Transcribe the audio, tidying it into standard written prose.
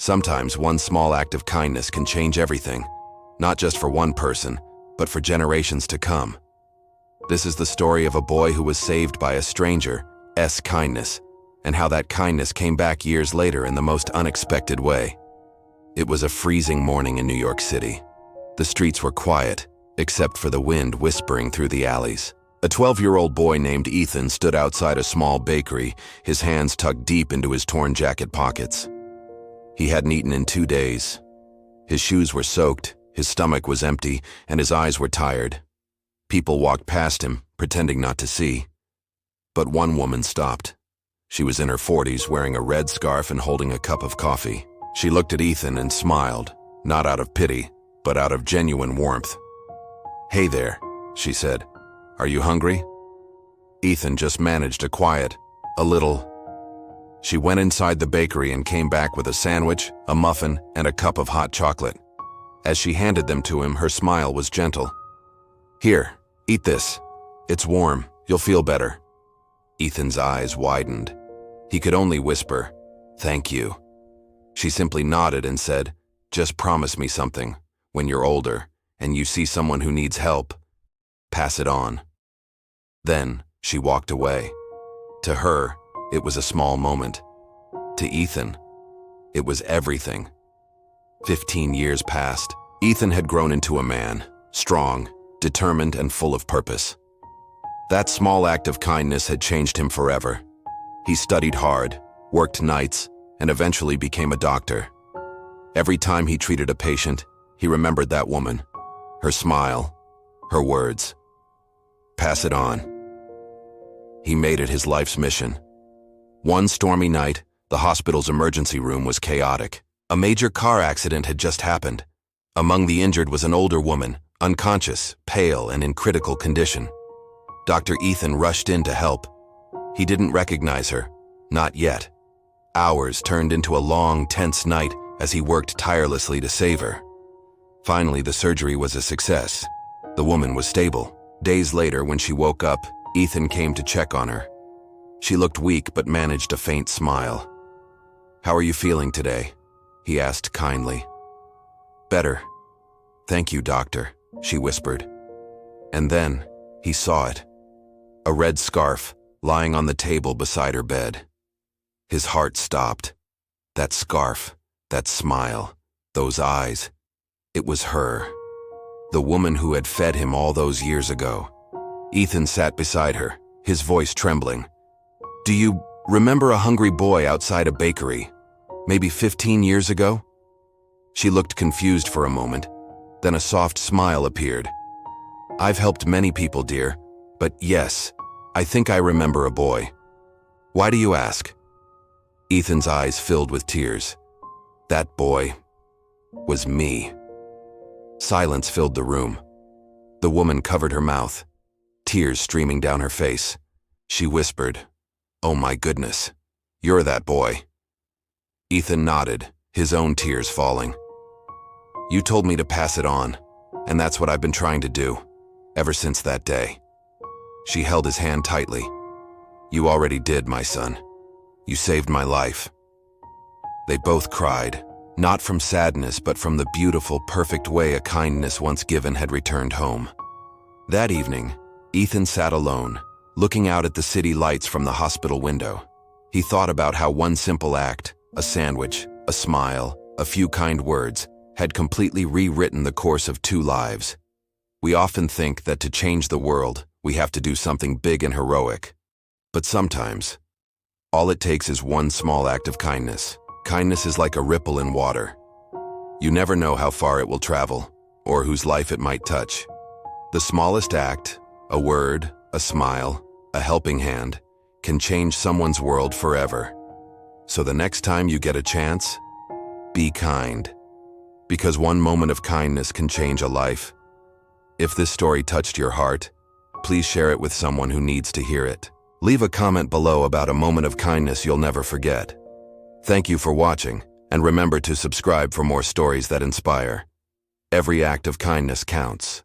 Sometimes one small act of kindness can change everything, not just for one person, but for generations to come. This is the story of a boy who was saved by a stranger's kindness, and how that kindness came back years later in the most unexpected way. It was a freezing morning in New York City. The streets were quiet, except for the wind whispering through the alleys. A 12-year-old boy named Ethan stood outside a small bakery, his hands tucked deep into his torn jacket pockets. He hadn't eaten in 2 days. His shoes were soaked, his stomach was empty, and his eyes were tired. People walked past him, pretending not to see. But one woman stopped. She was in her 40s, wearing a red scarf and holding a cup of coffee. She looked at Ethan and smiled, not out of pity, but out of genuine warmth. "Hey there," she said. "Are you hungry?" Ethan just managed a quiet, "A little." She went inside the bakery and came back with a sandwich, a muffin, and a cup of hot chocolate. As she handed them to him, her smile was gentle. "Here, eat this. It's warm. You'll feel better." Ethan's eyes widened. He could only whisper, "Thank you." She simply nodded and said, "Just promise me something. When you're older and you see someone who needs help, pass it on." Then she walked away. To her, it was a small moment. To Ethan, it was everything. 15 years passed. Ethan had grown into a man, strong, determined, and full of purpose. That small act of kindness had changed him forever. He studied hard, worked nights, and eventually became a doctor. Every time he treated a patient, he remembered that woman, her smile, her words. Pass it on. He made it his life's mission. One stormy night, the hospital's emergency room was chaotic. A major car accident had just happened. Among the injured was an older woman, unconscious, pale, and in critical condition. Dr. Ethan rushed in to help. He didn't recognize her, not yet. Hours turned into a long, tense night as he worked tirelessly to save her. Finally, the surgery was a success. The woman was stable. Days later, when she woke up, Ethan came to check on her. She looked weak but managed a faint smile. "How are you feeling today?" he asked kindly. "Better. Thank you, doctor," she whispered. And then he saw it. A red scarf lying on the table beside her bed. His heart stopped. That scarf, that smile, those eyes. It was her. The woman who had fed him all those years ago. Ethan sat beside her, his voice trembling. "Do you remember a hungry boy outside a bakery, maybe 15 years ago?" She looked confused for a moment, then a soft smile appeared. "I've helped many people, dear, but yes, I think I remember a boy. Why do you ask?" Ethan's eyes filled with tears. That boy was me. Silence filled the room. The woman covered her mouth, tears streaming down her face. She whispered, "Oh my goodness, you're that boy." Ethan nodded, his own tears falling. "You told me to pass it on, and that's what I've been trying to do, ever since that day." She held his hand tightly. "You already did, my son. You saved my life." They both cried, not from sadness, but from the beautiful, perfect way a kindness once given had returned home. That evening, Ethan sat alone, looking out at the city lights from the hospital window. He thought about how one simple act, a sandwich, a smile, a few kind words, had completely rewritten the course of 2 lives. We often think that to change the world, we have to do something big and heroic. But sometimes, all it takes is one small act of kindness. Kindness is like a ripple in water. You never know how far it will travel, or whose life it might touch. The smallest act, a word, a smile, a helping hand, can change someone's world forever. So the next time you get a chance, be kind. Because one moment of kindness can change a life. If this story touched your heart, please share it with someone who needs to hear it. Leave a comment below about a moment of kindness you'll never forget. Thank you for watching, and remember to subscribe for more stories that inspire. Every act of kindness counts.